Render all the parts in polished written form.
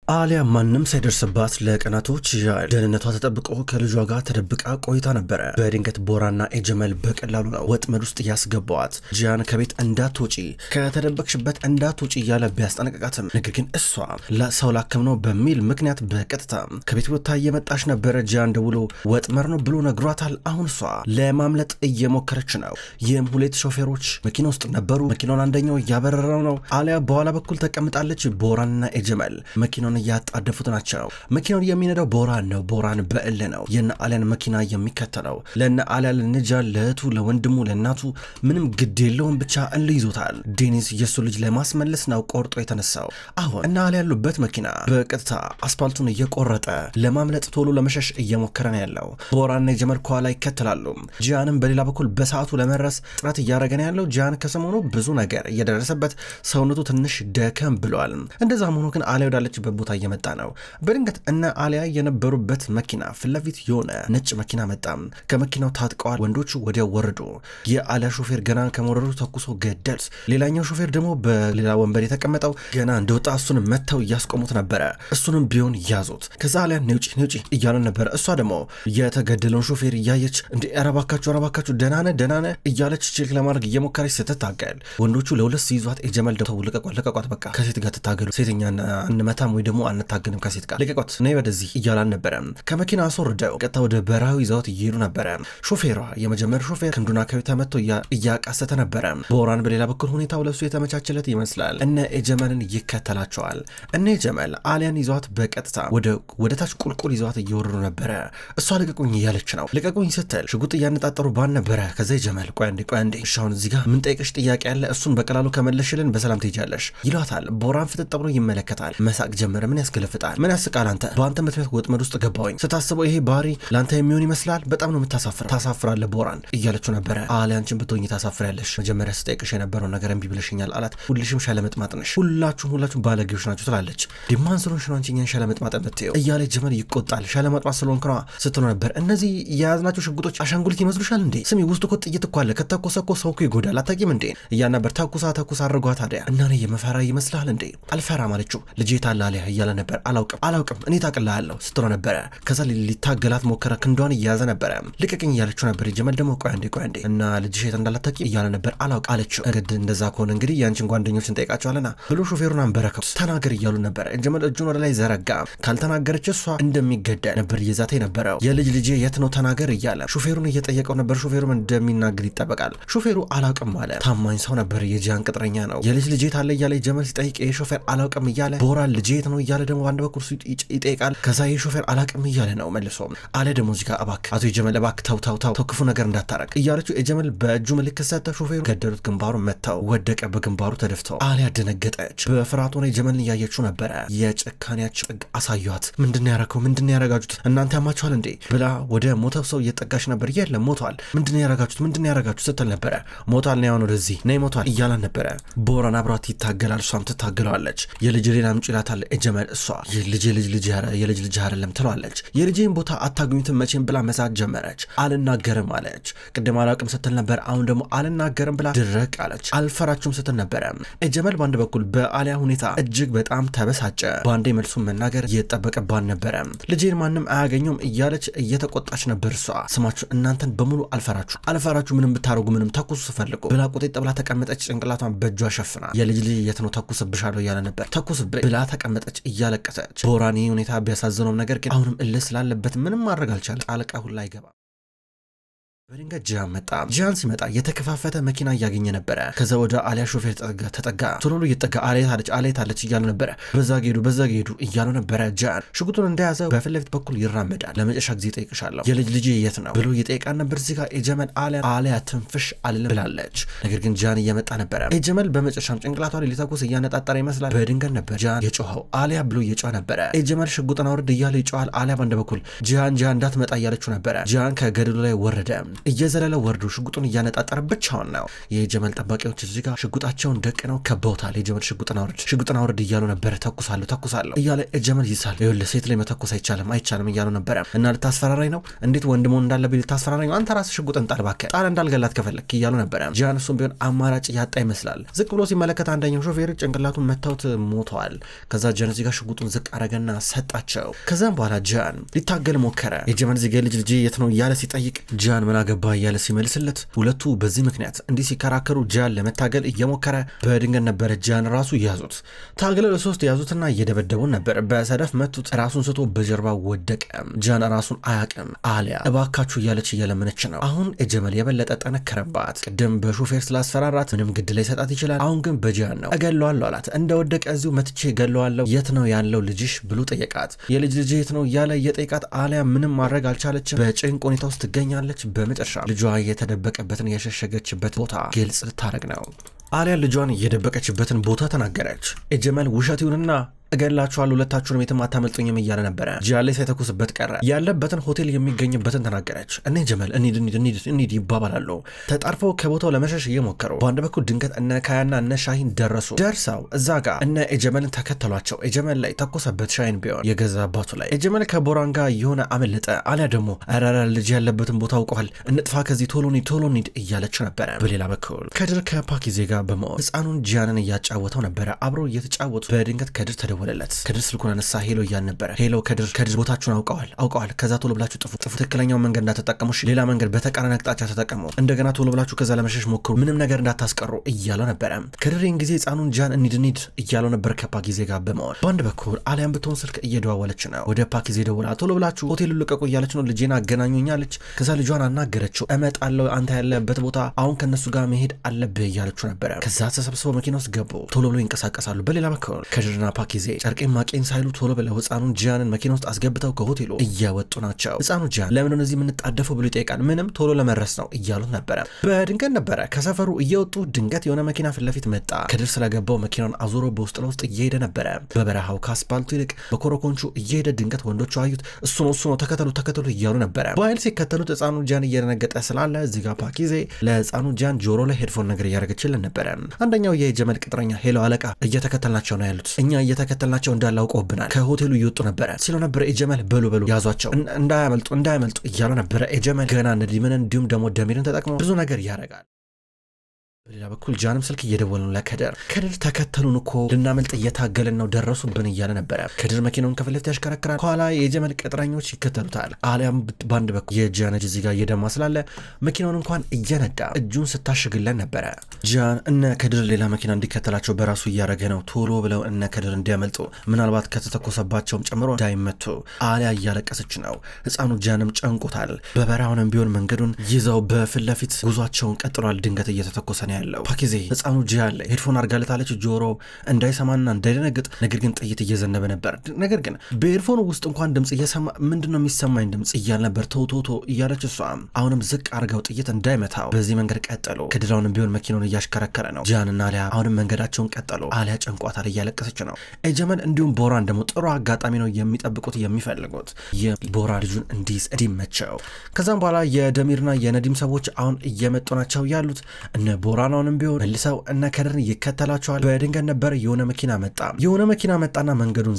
አሊያ ማንም ሳይደርስባት ለቀናቶች ያህል ደህንነቷ ተጠብቆ ከልጇ ጋር ተደብቃ ቆይታ ነበረ። በድንገት ቦራና ኤጀመል በቀላሉ ነው ወጥመድ ውስጥ ያስገባዋት። ጂያን ከቤት እንዳትወጪ ከተደበቅሽበት እንዳትወጪ እያለ ቢያስጠነቅቃትም ነገር ግን እሷ ሰው ላክም ነው በሚል ምክንያት በቀጥታ ከቤት ወጥታ እየመጣች ነበረ። ጂያን ደውሎ ወጥመድ ነው ብሎ ነግሯታል። አሁን እሷ ለማምለጥ እየሞከረች ነው። ይህም ሁለት ሾፌሮች መኪና ውስጥ ነበሩ። መኪናውን አንደኛው እያበረረው ነው። አሊያ በኋላ በኩል ተቀምጣለች። ቦራንና ኤጀመል መኪናውን እያጣደፉት ናቸው። መኪናውን የሚነዳው ቦራን ነው። ቦራን በእል ነው የነ አሊያን መኪና የሚከተለው። ለነ አሊያ ለነጃ ለእህቱ ለወንድሙ ለእናቱ ምንም ግድ የለውም፣ ብቻ እል ይዞታል። ዴኒስ የሱ ልጅ ለማስመለስ ነው ቆርጦ የተነሳው። አሁን እነ አሊያ ያሉበት መኪና በቀጥታ አስፓልቱን እየቆረጠ ለማምለጥ ቶሎ ለመሸሽ እየሞከረ ነው ያለው። ቦራንና ኤጀመል ከኋላ ይከተላሉ። ጂያንም በሌላ በኩል በሰዓቱ ለመድረስ ጥረት እያደረገ ነው ያለው። ጂያን ከሰሞኑ ብዙ ነገር እየደረሰበት ሰውነቱ ትንሽ ደከም ብሏል። እንደዛም ሆኖ ግን አሊያ ወዳለችበት ቦታ እየመጣ ነው። በድንገት እነ አሊያ የነበሩበት መኪና ፊት ለፊት የሆነ ነጭ መኪና መጣ። ከመኪናው ታጥቀዋል ወንዶቹ ወዲያው ወረዱ። የአሊያ ሾፌር ገና ከመውረዱ ተኩሶ ገደል። ሌላኛው ሾፌር ደግሞ በሌላ ወንበር የተቀመጠው ገና እንደወጣ እሱን መተው እያስቆሙት ነበረ። እሱንም ቢሆን ያዙት። ከዛ አሊያ ነውጪ እያለ ነበረ። እሷ ደግሞ የተገደለውን ሾፌር እያየች እንደ አረባካችሁ ደናነ እያለች ቼክ ለማድረግ እየሞከረች ስትታገል ወንዶቹ ለሁለት ሲይዟት ኤጀመል ደግሞ ልቀቋት በቃ ከሴት ጋር ትታገሉ፣ ሴተኛ አንመታም ወይ ደግሞ አንታገንም ከሴት ጋር ልቀቋት ነይ ወደዚህ እያላን ነበረ። ከመኪና አስወርደው ቀጥታ ወደ በረሃው ይዘውት እየሄዱ ነበረ። ሾፌሯ የመጀመሪያው ሾፌር ክንዱን አካባቢ ተመቶ እያቃሰተ ነበረ። ቦራን በሌላ በኩል ሁኔታው ለሱ የተመቻቸለት ይመስላል። እነ ኤጀመልን ይከተላቸዋል። እነ ኤጀመል አሊያን ይዘዋት በቀጥታ ወደ ታች ቁልቁል ይዘዋት እየወረዱ ነበረ። እሷ ልቀቁኝ እያለች ነው። ልቀቁኝ ስትል ሽጉጥ እያነጣጠሩ ባን ነበረ። ከዛ ኤጀመል ቆይ አንዴ እሻውን እዚህ ጋር ምን ጠይቅሽ ጥያቄ ያለ እሱን በቀላሉ ከመለሽልን በሰላም ትሄጃለሽ ይሏታል። ቦራን ፍጥጥ ብሎ ይመለከታል። መሳቅ ጀመረ። ምን ያስገለፍጣል? ምን ያስቃል? አንተ በአንተ ምክንያት ወጥመድ ውስጥ ገባሁኝ። ስታስበው ይሄ ባህሪ ለአንተ የሚሆን ይመስላል? በጣም ነው የምታሳፍረው። ታሳፍራለህ ቦራን እያለችው ነበረ። አሊያንችን ብትሆኝ ታሳፍሪያለሽ። መጀመሪያ ስጠይቅሽ የነበረውን ነገር እምቢ ብለሽኛል አላት። ሁልሽም ሻለመጥማጥ ነሽ፣ ሁላችሁም ባለጌዎች ናችሁ ትላለች። ዲማን ስለሆንሽ ነው አንቺ እኛን ሻለመጥማጥ የምትይው እያለ ጀመር ይቆጣል። ሻለመጥማጥ ስለሆንክ ነዋ ስትለው ነበር። እነዚህ የያዝናቸው ሽጉጦች አሻንጉሊት ይመስሉሻል እንዴ? ስሚ ውስጡ እኮ ጥይት እኮ አለ። ከተኮሰ እኮ ሰው እኮ ይጎዳል። አታውቂም እንዴ እያል ነበር። ተኩሳ አድርጓ ታዲያ እና እኔ የመፈራ ይመስልሃል እንዴ? አልፈራም አለችው። ልጄ ታላሊያ እያለ ነበር። አላውቅም እኔ ታቅልሃለሁ ስትለው ነበረ። ከዛ ሊታገላት ሞከረ። ክንዷን እያያዘ ነበረ። ልቀቅኝ እያለችው ነበር። ጀመል ደግሞ ቆይ አንዴ እና ልጅሽ የት እንዳላታቂ እያለ ነበር። አላውቅ አለችው። እንግዲህ እንደዛ ከሆነ እንግዲህ ያንቺን ጓደኞች እንጠይቃቸዋለና ብሎ ሾፌሩን አንበረከቱ። ተናገር እያሉ ነበረ። ጀመል እጁን ወደ ላይ ዘረጋ። ካልተናገረች እሷ እንደሚገደል ነበር እየዛተ ነበረው። የልጅ ልጄ የት ነው ተናገር እያለ ሾፌሩን እየጠየቀው ነበር። ሾፌሩም እንደሚናገር ይጠበቃል። ሾፌሩ አላውቅም አለ። ታማኝ ሰው ነበር። የጂያን ቅጥረኛ ነው። የልጅ ልጄ ታለ እያለ ጀመል ሲጠይቅ ይሄ ሾፌር አላውቅም እያለ ቦራን ልጄ የት ነው እያለ ደግሞ አንድ በኩል ይጠይቃል። ከዛ ይሄ ሾፌር አላውቅም እያለ ነው መልሶ። አለ ደግሞ እዚህ ጋር እባክህ አቶ የጀመል እባክህ ተው ክፉ ነገር እንዳታረግ እያለችው የጀመል በእጁ ምልክት ሰጠ። ሾፌሩ ገደሉት። ግንባሩ መታው። ወደቀ። በግንባሩ ተደፍተው አሊያ ደነገጠች። በፍርሃት ሆነ የጀመልን እያየችው ነበረ። የጭካኔያቸው ጥግ አሳዩት። ምንድን ያረጋችሁት እናንተ ያማችኋል እንዴ ብላ ወደ ሞተው ሰው እየጠጋች ነበር። የለም ሞቷል። ምንድን ያረጋችሁት ስትል ነበረ። ሞቷል ነው ያሁን ወደዚህ ነይ ሞቷል እያላን ነበረ። ቦራን አብራት ይታገላል። እሷም ትታገለዋለች። የልጅ ሌላ ምጭ ይላታል ኤጀመል። እሷ የልጅ ልጅ አይደለም ትለዋለች። የልጅን ቦታ አታገኙትም መቼም ብላ መሳት ጀመረች። አልናገርም አለች። ቅድም አላውቅም ስትል ነበር። አሁን ደግሞ አልናገርም ብላ ድረቅ አለች። አልፈራችሁም ስትል ነበረ። ኤጀመል በአንድ በኩል በአሊያ ሁኔታ እጅግ በጣም ተበሳጨ። በአንዴ መልሱን መናገር እየጠበቀባን ነበረ። ልጄን ማንም አያገኘውም እያለች እየተቆጣች ነበር። እሷ ስማችሁ እናንተን በሙሉ አልፈራችሁ ምንም ብታረጉ ምንም ተኩሱ ስፈልጉ ብላ ቁጤጥ ብላ ተቀመጠች። ጭንቅላቷን በእጇ ሸፍና የልጅ የት ነው ተኩስብሻለሁ እያለ ነበር። ተኩስብ ብላ ተቀመጠች እያለቀሰች። ቦራን ሁኔታ ቢያሳዝነውም ነገር ግን አሁንም እልህ ስላለበት ምንም ማድረግ አልቻለም። ጣልቃ ሁላ አይገባም። በድንገት ጂያን መጣ። ጂያን ሲመጣ የተከፋፈተ መኪና እያገኘ ነበረ። ከዛ ወደ አሊያ ሾፌር ተጠጋ። ቶሎ እየጠጋ አሊያ ታለች እያሉ ነበረ። በዛ ጌዱ እያሉ ነበረ። ጂያን ሽጉጡን እንደያዘ በፊት ለፊት በኩል ይራመዳል። ለመጨረሻ ጊዜ ጠይቅሻለሁ የልጅ ልጅ የት ነው ብሎ እየጠየቃን ነበር። እዚህ ጋር ኤጀመል አሊያ ትንፍሽ አልልም ብላለች። ነገር ግን ጂያን እየመጣ ነበረ። ኤጀመል በመጨረሻም ጭንቅላቷ ላይ ሊተኩስ እያነጣጠረ ይመስላል። በድንገት ነበር ጂያን የጮኸው። አሊያ ብሎ እየጮኸ ነበረ። ኤጀመል ሽጉጥን አውርድ እያለ ይጮሃል። አሊያ በአንድ በኩል ጂያን እንዳትመጣ እያለችው ነበረ። ጂያን ከገደሉ ላይ ወረደ። እየዘለለ ወርዶ ሽጉጡን እያነጣጠረ ብቻውን ነው። የጀመል ጠባቂዎች እዚህ ጋር ሽጉጣቸውን ደቅነው ከበውታል። የጀመል ሽጉጥን አውርድ እያሉ ነበረ። ተኩሳለሁ እያለ ጀመል ይሳል። ይኸውልህ ሴት ላይ መተኮስ አይቻልም እያሉ ነበረ። እና ልታስፈራራኝ ነው? እንዴት ወንድሞ እንዳለብኝ ልታስፈራራኝ ነው? አንተ ራስህ ሽጉጥን ጣል እባክህ፣ ጣል እንዳልገላት ከፈለክ እያሉ ነበረ። ጂያን እሱም ቢሆን አማራጭ ያጣ ይመስላል። ዝቅ ብሎ ሲመለከት አንደኛው ሾፌር ጭንቅላቱን መታውት ሞተዋል። ከዛ ጂያን እዚህ ጋር ሽጉጡን ዝቅ አረገና ሰጣቸው። ከዛም በኋላ ጂያን ሊታገል ሞከረ። የጀመል እዚህ ጋር ልጅ የት ነው እያለ ሲጠይቅ ጂያን ምን አገባ እያለ ሲመልስለት፣ ሁለቱ በዚህ ምክንያት እንዲህ ሲከራከሩ ጂያን ለመታገል እየሞከረ በድንገት ነበረ ጂያን ራሱ ያዙት። ታግለው ለሶስት ያዙትና እየደበደቡን ነበር። በሰደፍ መቱት። ራሱን ስቶ በጀርባ ወደቀ። ጂያን ራሱን አያቅም። አሊያ እባካችሁ እያለች እየለመነች ነው። አሁን ጀመል የበለጠ ጠነከረባት። ቅድም በሾፌር ስላስፈራራት ምንም ግድ ላይ ሰጣት ይችላል። አሁን ግን በጂያን ነው። እገለዋለሁ አላት። እንደወደቀ እዚሁ መትቼ እገለዋለሁ። የት ነው ያለው ልጅሽ ብሎ ጠየቃት። የልጅ የት ነው እያለ እየጠየቃት አሊያ ምንም ማድረግ አልቻለችም። በጭንቅ ሁኔታ ውስጥ ትገኛለች። በመጨረሻ ልጇ የተደበቀበትን የሸሸገችበት ቦታ ግልጽ ልታረግ ነው። አሊያ ልጇን የደበቀችበትን ቦታ ተናገረች። ጀመል ውሸት ይሁንና እገላችኋለሁ ሁለታችሁንም የትም አታመልጡኝም እያለ ነበረ። ጂያን ላይ ሳይተኩስበት ቀረ። ያለበትን ሆቴል የሚገኝበትን ተናገረች። እነ ጀመል እንሂድ ይባባላሉ። ተጣርፈው ከቦታው ለመሸሽ እየሞከሩ በአንድ በኩል ድንገት እነ ካያና እነ ሻሂን ደርሰው እዛ ጋር እነ ጀመልን ተከተሏቸው። ጀመል ላይ ተኮሰበት። ሻሂን ቢሆን የገዛ አባቱ ላይ ጀመል ከቦራን ጋር የሆነ አመለጠ። አሊያ ደግሞ አራራ ልጅ ያለበትን ቦታ አውቀዋል፣ እንጥፋ ከዚህ ቶሎ ኒድ እያለች ነበረ። በሌላ በኩል ከድር ከፓኪዜ ጋር በመሆን ህፃኑን ጂያንን እያጫወተው ነበረ። አብረው እየተጫወቱ በድንገት ከድር ተደወለለት። ከድር ስልኩን አነሳ። ሄሎ እያል ነበረ። ሄሎ ከድር ቦታችሁን አውቀዋል። ከዛ ቶሎ ብላችሁ ጥፉ። ትክክለኛውን መንገድ እንዳትጠቀሙ፣ ሌላ መንገድ በተቃራኒ አቅጣጫ ተጠቀሙ። እንደገና ቶሎ ብላችሁ ከዛ ለመሸሽ ሞክሩ፣ ምንም ነገር እንዳታስቀሩ እያለው ነበረ። ከድሬን ጊዜ ህፃኑን ጂያን እንሂድ እያለው ነበር ከፓኪዜ ጋር በመሆን። በአንድ በኩል አሊያም ብትሆን ስልክ እየደዋወለች ነው። ወደ ፓኪዜ ደውላ ቶሎ ብላችሁ ሆቴሉን ልቀቁ እያለች ነው። ልጄን አገናኙኛለች። ከዛ ልጇን አናገረችው። እመጣለሁ አንተ ያለበት ቦታ አሁን ከነሱ ጋር መሄድ አለብህ እያለችው ነበረ። ከዛ ተሰብስበው መኪና ውስጥ ገቡ። ቶሎ ብሎ ይንቀሳቀሳሉ። በሌላ በኩል ከድርና ፓኪዜ ጨርቄን ማቄን ሳይሉ ቶሎ ብለው ህፃኑን ጂያንን መኪና ውስጥ አስገብተው ከሆቴሉ እያወጡ ናቸው። ህፃኑ ጂያን ለምን ነው እዚህ የምንጣደፈው ብሎ ይጠይቃል። ምንም ቶሎ ለመድረስ ነው እያሉት ነበረ። በድንገት ነበረ ከሰፈሩ እየወጡ ድንገት የሆነ መኪና ፊት ለፊት መጣ። ከድር ስለገባው መኪናውን አዙሮ በውስጥ ለውስጥ እየሄደ ነበረ። በበረሃው ከአስፓልቱ ይልቅ በኮረኮንቹ እየሄደ ድንገት ወንዶቹ አዩት። እሱ ነው ተከተሉ እያሉ ነበረ። በኃይል ሲከተሉት ህፃኑ ጂያን እየደነገጠ ስላለ እዚህ ጋር ፓኪዜ ለህፃኑ ጂያን ጆሮ ላይ ሄድፎን ነገር እያደረገችልን ነበረ። አንደኛው የጀመል ቅጥረኛ ሄሎ አለቃ እየተከተልናቸው ነው ያሉት፣ እኛ እየተከተልናቸው እንዳላውቀውብናል፣ ከሆቴሉ እየወጡ ነበረ ሲለው ነበረ። ጀመል በሉ ያዟቸው እንዳያመልጡ እያሉ ነበረ። ጀመል ገና ነዲምን እንዲሁም ደግሞ ደሚርን ተጠቅሞ ብዙ ነገር ያደርጋል። በሌላ በኩል ጃንም ስልክ እየደወለ ነው ለከድር። ከድር ተከተሉን እኮ ልናመልጥ እየታገልን ነው ደረሱብን እያለ ነበረ። ከድር መኪናውን ከፊት ለፊት ያሽከረክራል። ከኋላ የጀመል ቅጥረኞች ይከተሉታል። አሊያም በአንድ በኩል የጃን እዚህ ጋር እየደማ ስላለ መኪናውን እንኳን እየነዳ እጁን ስታሽግለን ነበረ። ጃን እነ ከድር ሌላ መኪና እንዲከተላቸው በራሱ እያደረገ ነው። ቶሎ ብለው እነ ከድር እንዲያመልጡ ምናልባት ከተተኮሰባቸውም ጨምሮ እንዳይመቱ። አሊያ እያለቀሰች ነው። ህፃኑ ጃንም ጨንቆታል። በበረሃውንም ቢሆን መንገዱን ይዘው በፊት ለፊት ጉዟቸውን ቀጥሏል። ድንገት እየተተኮሰ ነው ያለው። ፓኪዜ ህፃኑ ጂያን ላይ ሄድፎን አርጋለታለች ጆሮ እንዳይሰማና እንዳይደነግጥ። ነገር ግን ጥይት እየዘነበ ነበር። ነገር ግን በሄድፎኑ ውስጥ እንኳን ድምጽ እየሰማ ምንድነው የሚሰማኝ ድምጽ እያል ነበር። ቶቶቶ እያለች እሷ አሁንም ዝቅ አርጋው ጥይት እንዳይመታው በዚህ መንገድ ቀጠሉ። ከድራውንም ቢሆን መኪናውን እያሽከረከረ ነው። ጂያንና አሊያ አሁንም መንገዳቸውን ቀጠሉ። አሊያ ጨንቋታል፣ እያለቀሰች ነው። ጀመል እንዲሁም ቦራን ደግሞ ጥሩ አጋጣሚ ነው የሚጠብቁት የሚፈልጉት የቦራ ልጁን እንዲመቸው። ከዛም በኋላ የደሚርና የነዲም ሰዎች አሁን እየመጡ ናቸው ያሉት። እነ ቦራ አሁንም ቢሆን መልሰው እነ ከድርን ይከተላቸዋል። በድንገት ነበር የሆነ መኪና መጣና መንገዱን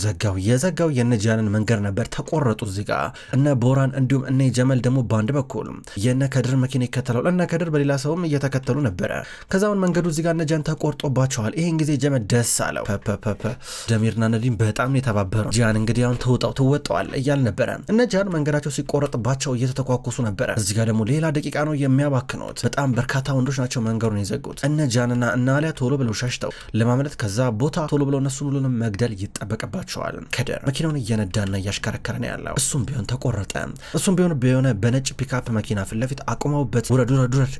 የዘጋው የነ ጂያንን መንገድ ነበር። ተቆረጡ እዚህ ጋር እነ ቦራን እንዲሁም እነ ጀመል ደግሞ በአንድ በኩል የነ ከድርን መኪና ይከተላሉ። እነ ከድር በሌላ ሰውም እየተከተሉ ነበረ። ከዛውን መንገዱ እዚህ ጋር እነ ጂያን ተቆርጦባቸዋል። ይሄን ጊዜ ጀመል ደስ አለው። ደሚርና ነዲም በጣም ነው የተባበረው። ጂያን እንግዲህ አሁን ትወጣዋል እያል ነበረ። እነ ጂያን መንገዳቸው ሲቆረጥባቸው እየተተኳኩሱ ነበረ። እዚህ ጋር ደግሞ ሌላ ደቂቃ ነው የሚያባክኑት። በጣም በርካታ ወንዶች ናቸው መንገዱን ይዘጉት። እነ ጃንና እነ አሊያ ቶሎ ብለው ሸሽተው ለማምለጥ ከዛ ቦታ ቶሎ ብለው እነሱን ሁሉንም መግደል ይጠበቅባቸዋል። ከድር መኪናውን እየነዳና እያሽከረከረ ነው ያለው። እሱም ቢሆን ተቆረጠ። እሱም ቢሆን በሆነ በነጭ ፒካፕ መኪና ፊት ለፊት አቁመውበት ውረድ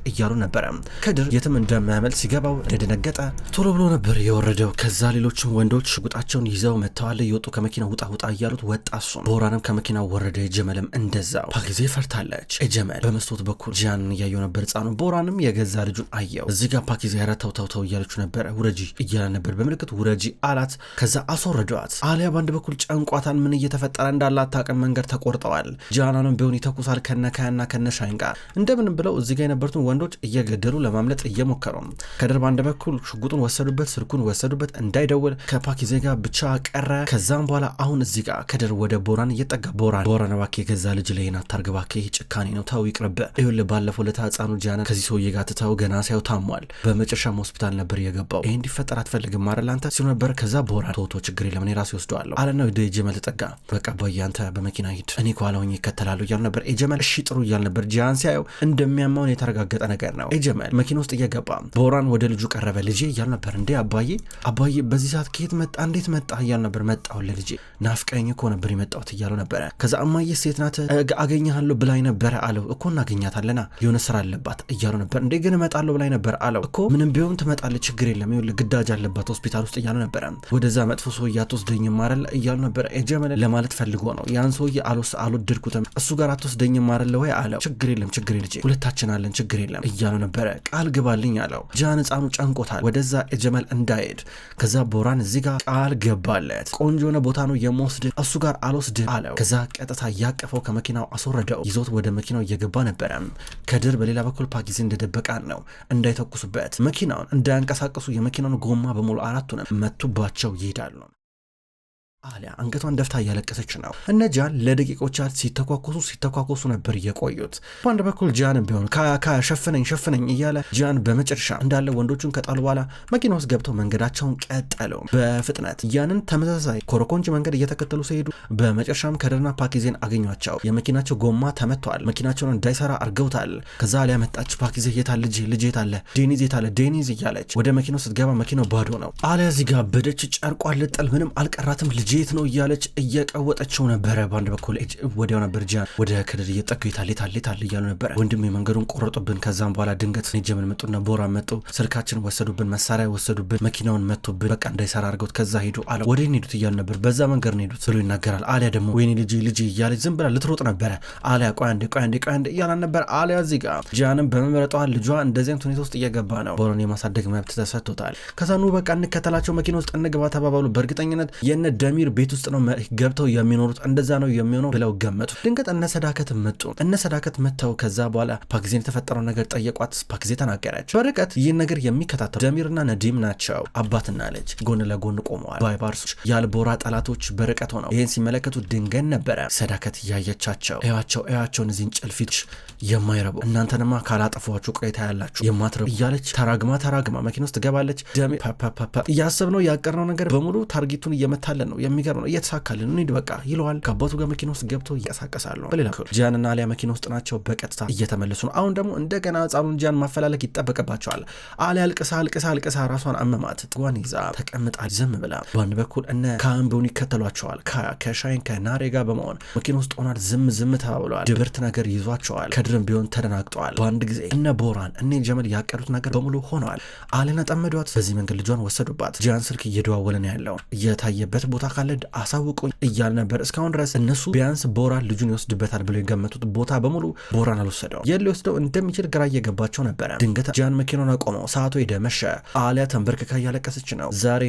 እያሉ ነበረ። ከድር የትም እንደማያመልጥ ሲገባው እንደደነገጠ ቶሎ ብሎ ነበር የወረደው። ከዛ ሌሎችም ወንዶች ሽጉጣቸውን ይዘው መጥተዋል። እየወጡ ከመኪና ውጣ እያሉት ወጣ። እሱም ቦራንም ከመኪናው ወረደ። ጀመልም እንደዛው። ፓኪዜ ፈርታለች። ጀመል በመስኮት በኩል ጂያንን እያየው ነበር ህፃኑ። ቦራንም የገዛ ልጁን አየው። እዚህ እዚህ ጋር ፓኪዜ ተው እያለችው ነበረ። ውረጂ እያለ ነበር በምልክት ውረጂ አላት። ከዛ አስወረዷት። አሊያ በአንድ በኩል ጨንቋታል። ምን እየተፈጠረ እንዳለ አታውቅም። መንገድ ተቆርጠዋል። ጃናንም ቢሆን ይተኩሳል ከነካያና ከነሻይን ጋር እንደምንም ብለው እዚህ ጋር የነበሩትን ወንዶች እየገደሉ ለማምለጥ እየሞከሩ። ከድር በአንድ በኩል ሽጉጡን ወሰዱበት፣ ስልኩን ወሰዱበት፣ እንዳይደውል ከፓኪዜ ጋር ብቻ ቀረ። ከዛም በኋላ አሁን እዚህ ጋር ከድር ወደ ቦራን እየጠጋ ቦራን እባክህ የገዛ ልጅ ላይ አታርግ እባክህ፣ ጭካኔ ነው ተው ይቅርብህ። ይኸውልህ ባለፈው ለታ ህፃኑ ጃና ከዚህ ሰውዬ ጋር ትተው ገና ሳይው ታሟል። በመጨረሻም ሆስፒታል ነበር የገባው። ይሄ እንዲፈጠር አትፈልግም አይደል አንተ ሲሉ ነበር። ከዛ ቦራን ቶቶ ችግር የለም እኔ ራሴ ወስደዋለሁ አለና ወደ ጀመል ተጠጋ። በቃ አባዬ አንተ በመኪና ሂድ እኔ ከኋላ ሆኜ እከተላለሁ እያሉ ነበር። ጀመል እሺ ጥሩ እያል ነበር። ጃን ሲያየው እንደሚያማውን የተረጋገጠ ነገር ነው። ጀመል መኪና ውስጥ እየገባ ቦራን ወደ ልጁ ቀረበ። ልጄ እያሉ ነበር። እንዴ አባዬ በዚህ ሰዓት ከየት መጣ እንዴት መጣ እያሉ ነበር። መጣው ለልጄ ናፍቀኝ እኮ ነበር የመጣሁት እያሉ ነበረ። ከዛ እማዬ ሴት ናት አገኘሃለሁ ብላኝ ነበረ አለው። እኮ እናገኛታለና የሆነ ስራ አለባት እያሉ ነበር። እንዴ ግን እመጣለሁ ብላኝ ነበር አለው። እኮ ምንም ቢሆን ትመጣለች ችግር የለም ይኸውልህ ግዳጅ አለባት ሆስፒታል ውስጥ እያሉ ነበረ። ወደዛ መጥፎ ሰውዬ አትወስደኝም አይደል እያሉ ነበረ። ጀመል ለማለት ፈልጎ ነው ያን ሰውዬ አልወደድኩትም እሱ ጋር አትወስደኝም አይደል ወይ አለው። ችግር የለም ልጄ ሁለታችን አለን ችግር የለም እያሉ ነበረ። ቃል ግባልኝ አለው። ጃን ህፃኑ ጨንቆታል ወደዛ ጀመል እንዳይሄድ። ከዛ ቦራን እዚህ ጋር ቃል ገባለት። ቆንጆ የሆነ ቦታ ነው የምወስድ እሱ ጋር አልወስድ አለው። ከዛ ቀጥታ ያቀፈው ከመኪናው አስወረደው። ይዞት ወደ መኪናው እየገባ ነበረ። ከድር በሌላ በኩል ፓኪዜ እንደደበቃን ነው እንዳይተኩሱበት መኪናውን እንዳያንቀሳቀሱ የመኪናውን ጎማ በሙሉ አራቱንም መቱባቸው ይሄዳሉ። አሊያ አንገቷን ደፍታ እያለቀሰች ነው። እነ ጃን ለደቂቆች ሲተኳኮሱ ነበር የቆዩት። በአንድ በኩል ጃን ቢሆን ካያ ሸፍነኝ እያለ ጃን በመጨረሻ እንዳለ ወንዶቹን ከጣሉ በኋላ መኪና ውስጥ ገብተው መንገዳቸውን ቀጠሉ በፍጥነት። ያንን ተመሳሳይ ኮረኮንች መንገድ እየተከተሉ ሲሄዱ በመጨረሻም ከድርና ፓኪዜን አገኟቸው። የመኪናቸው ጎማ ተመቷል። መኪናቸውን እንዳይሰራ አርገውታል። ከዛ አሊያ መጣች። ፓኪዜ የታለ ልጄ የታለ ዴኒዝ እያለች ወደ መኪናው ስትገባ መኪናው ባዶ ነው። አሊያ እዚህ ጋር በደች ጨርቋን ልጥል ምንም አልቀራትም ልጄ የት ነው እያለች እየቀወጠችው ነበረ። በአንድ በኩል ወዲያው ነበር ጃን ወደ ከድር እየጠጉ የታለ እያሉ ነበረ። ወንድሜ መንገዱን ቆረጡብን። ከዛም በኋላ ድንገት ጀመል መጡና ቦራ መጡ። ስልካችን ወሰዱብን፣ መሳሪያ ወሰዱብን፣ መኪናውን መቱብን፣ በቃ እንዳይሰራ አድርገውት ከዛ ሄዱ አለ። ወደ ሄዱት እያሉ ነበር። በዛ መንገድ ነው ሄዱት ብሎ ይናገራል። አሊያ ደግሞ ወይኔ ልጄ እያለች ዝም ብላ ልትሮጥ ነበረ። አሊያ ቆይ አንዴ እያላን ነበር። አሊያ እዚህ ጋር ጃንም በመምረጧ ልጇ እንደዚህ አይነት ሁኔታ ውስጥ እየገባ ነው። ቦራን የማሳደግ መብት ተሰጥቶታል። ከዛ ኑ በቃ እንከተላቸው መኪና ውስጥ እንግባ ተባባሉ። በእርግጠኝነት የነ ደሚር ቤት ውስጥ ነው ገብተው የሚኖሩት እንደዛ ነው የሚሆነው ብለው ገመቱ። ድንገት እነ ሰዳከት መጥተው ከዛ በኋላ ፓኪዜን የተፈጠረው ነገር ጠየቋት። ፓኪዜ ተናገረች። በርቀት ይህን ነገር የሚከታተሉ ደሚርና ነዲም ናቸው። አባትና ልጅ ጎን ለጎን ቆመዋል። ባይባርሶች የአልቦራ ጠላቶች በርቀት ሆነው ይህን ሲመለከቱ ድንገት ነበረ ሰዳከት እያየቻቸው እያቸውን እዚህን ጭልፊት የማይረቡ እናንተንማ ካላጠፏችሁ ቆይታ ያላችሁ የማትረቡ እያለች ተራግማ መኪና ውስጥ ትገባለች። ደሚር እያሰብነው ያቀርነው ነገር በሙሉ ታርጌቱን እየመታለን ነው የሚገርም ነው እየተሳካልን እንሂድ በቃ ይለዋል። ከአባቱ ጋር መኪና ውስጥ ገብተው እያሳቀሳሉ። በሌላ ክፍል ጃንና አሊያ መኪና ውስጥ ናቸው። በቀጥታ እየተመለሱ ነው። አሁን ደግሞ እንደገና ህፃኑን ጃን ማፈላለግ ይጠበቅባቸዋል። አሊያ አልቅሳ ራሷን አመማት። ጥጓን ይዛ ተቀምጣ ዝም ብላ። በአንድ በኩል እነ ካምቢውን ይከተሏቸዋል። ከሻይን ከናሬ ጋር በመሆን መኪና ውስጥ ሆናል። ዝም ተባብለዋል። ድብርት ነገር ይዟቸዋል። ከድርም ቢሆን ተደናግጠዋል። በአንድ ጊዜ እነ ቦራን እነ ጀመል ያቀዱት ነገር በሙሉ ሆነዋል። አሊያን ጠመዷት። በዚህ መንገድ ልጇን ወሰዱባት። ጃን ስልክ እየደዋወለ ነው ያለው። እየታየበት ቦታ ካለ አሳውቁኝ እያል ነበር። እስካሁን ድረስ እነሱ ቢያንስ ቦራን ልጁን ይወስድበታል ብለው የገመቱት ቦታ በሙሉ ቦራን አልወሰደው። ሊወስደው እንደሚችል ግራ እየገባቸው ነበረ። ድንገት ጃን መኪናውን አቆመው። ሰዓቱ ሄደ፣ መሸ። አሊያ ተንበርክካ እያለቀሰች ነው። ዛሬ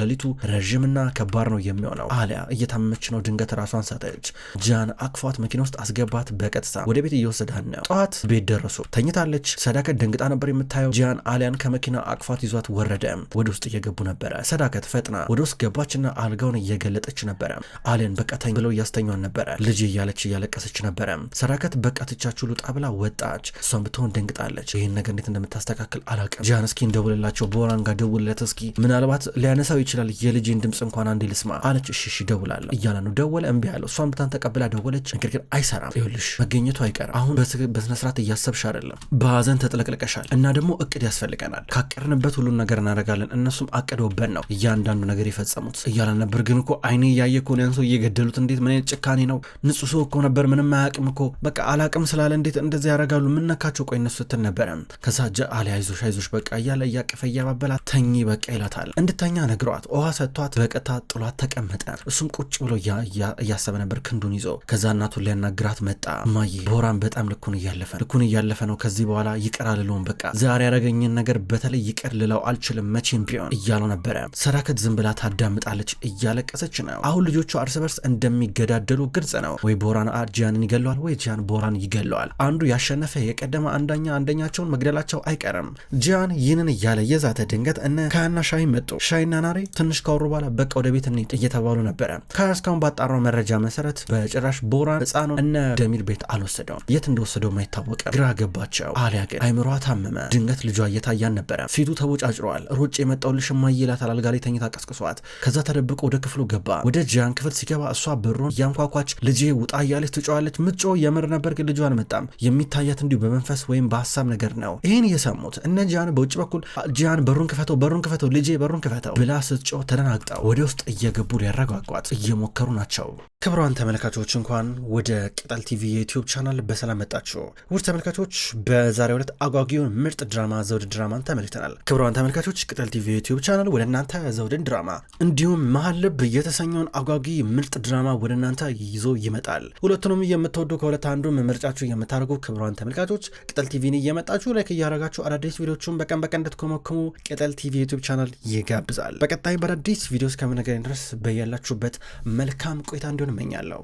ሌሊቱ ረዥምና ከባድ ነው የሚሆነው። አሊያ እየታመመች ነው። ድንገት ራሷን ሳተች። ጃን አቅፏት መኪና ውስጥ አስገባት። በቀጥታ ወደ ቤት እየወሰዳን ነው። ጠዋት ቤት ደረሱ። ተኝታለች። ሰዳከት ደንግጣ ነበር የምታየው። ጃን አሊያን ከመኪና አቅፏት ይዟት ወረደ። ወደ ውስጥ እየገቡ ነበረ። ሰዳከት ፈጥና ወደ ውስጥ ገባችና አልጋውን እየገለጠች ነበረ። አሊያን በቃ ተኝ ብለው እያስተኛን ነበረ። ልጅ እያለች እያለቀሰች ነበረ። ሰዳከት በቃ ትቻችሁ ልውጣ ብላ ወጣች። እሷን ብትሆን ደንግጣለች። ይህን ነገር እንዴት እንደምታስተካክል አላውቅም። ጃን እስኪ እንደውልላቸው ቦራን ጋር ደውልለት እስኪ ምናልባት ሊያነሳው ይችላል የልጅን ድምፅ እንኳን አንዴ ልስማ አለች። እሺ ደውላለሁ እያለ ነው። ደወለ፣ እምቢ አለው። እሷን ብታን ተቀብላ ደወለች። ነገር ግን አይሰራም። ይኸውልሽ መገኘቱ አይቀርም። አሁን በስነስርዓት እያሰብሽ አይደለም፣ በሀዘን ተጥለቅልቀሻል እና ደግሞ እቅድ ያስፈልገናል። ካቀርንበት ሁሉን ነገር እናደርጋለን። እነሱም አቅደውበት ነው እያንዳንዱ ነገር የፈጸሙት እያለ ነበር። ግን ግን እኮ አይኔ እያየ እኮ ያን ሰው እየገደሉት እንዴት ምን አይነት ጭካኔ ነው? ንጹህ ሰው እኮ ነበር፣ ምንም አያውቅም እኮ በቃ አላቅም ስላለ እንዴት እንደዚህ ያደርጋሉ? ምን ነካቸው? ቆይ እነሱ ስትል ነበረ። ከዛ አሊ አይዞሽ በቃ እያለ እያቀፈ እያባበላት ተኚ በቃ ይላታል። እንድተኛ ነግሯት ውሃ ሰጥቷት በቀጥታ ጥሏት ተቀመጠ። እሱም ቁጭ ብሎ እያሰበ ነበር ክንዱን ይዞ። ከዛ እናቱን ሊያናግራት መጣ። እማዬ ቦራን በጣም ልኩን እያለፈ ነው። ከዚህ በኋላ ይቅር አልለውም፣ በቃ ዛሬ ያደረገኝን ነገር በተለይ ይቅር ልለው አልችልም መቼም ቢሆን እያለው ነበረ። ሰራከት ዝም ብላ ታዳምጣለች፣ እያለቀሰች ነው። አሁን ልጆቹ እርስ በርስ እንደሚገዳደሉ ግልጽ ነው። ወይ ቦራን ጂያንን ይገለዋል፣ ወይ ጂያን ቦራን ይገለዋል። አንዱ ያሸነፈ የቀደመ አንደኛቸውን መግደላቸው አይቀርም። ጂያን ይህንን እያለ የዛተ ድንገት እነ ካያና ሻይ መጡ። ሻይና ናሬ ትንሽ ካወሩ በኋላ በቃ ወደ ቤት እንሂድ እየተባሉ ነበረ። ካያ እስካሁን ባጣራው መረጃ መሰረት በጭራሽ ቦራን ህፃኑ እነ ደሚር ቤት አልወሰደውም። የት እንደወሰደው ማይታወቅም። ግራ ገባቸው። አሊያ ግን አይምሯ ታመመ። ድንገት ልጇ እየታያን ነበረ። ፊቱ ተቦጫጭሯል። ሩጭ የመጣው ልሽማዬ ይላታል። አልጋ ላይ ተኝታ ቀስቅሷት። ከዛ ተደብቆ ወደ ክፍሉ ገባ። ወደ ጂያን ክፍል ሲገባ እሷ በሩን እያንኳኳች ልጄ ውጣ እያለች ትጮዋለች። ምጮ የምር ነበር ግን ልጇ አልመጣም። የሚታያት እንዲሁ በመንፈስ ወይም በሀሳብ ነገር ነው። ይህን እየሰሙት እነ ጂያን በውጭ በኩል ጂያን በሩን ክፈተው ልጄ በሩን ክፈተው ብላ ስትጮህ ተደናግጠው ወደ ውስጥ እየገቡ ሊያረጋጓት እየሞከሩ ናቸው። ክብሯን ተመልካቾች እንኳን ወደ ቅጠል ቲቪ የዩቲዩብ ቻናል በሰላም መጣችሁ። ውድ ተመልካቾች በዛሬው ዕለት አጓጊውን ምርጥ ድራማ ዘውድ ድራማን ተመልክተናል። ክብሯን ተመልካቾች ቅጠል ቲቪ የዩቲዩብ ቻናል ወደ እናንተ ዘውድን ድራማ እንዲሁም መሀል ልብ የተሰኘውን አጓጊ ምርጥ ድራማ ወደ እናንተ ይዞ ይመጣል። ሁለቱንም የምትወዱ ከሁለት አንዱ ምርጫችሁ የምታደርጉ ክብሯን ተመልካቾች ቅጠል ቲቪን እየመጣችሁ ላይክ እያደረጋችሁ አዳዲስ ቪዲዮዎችን በቀን እንድትኮመክሙ ቅጠል ቲቪ የዩቲዩብ ቻናል ይጋብዛል። በቀጣይ በአዳዲስ ቪዲዮስ ከምንገናኝ ድረስ በያላችሁበት መልካም ቆይታ እንዲሆን እመኛለሁ።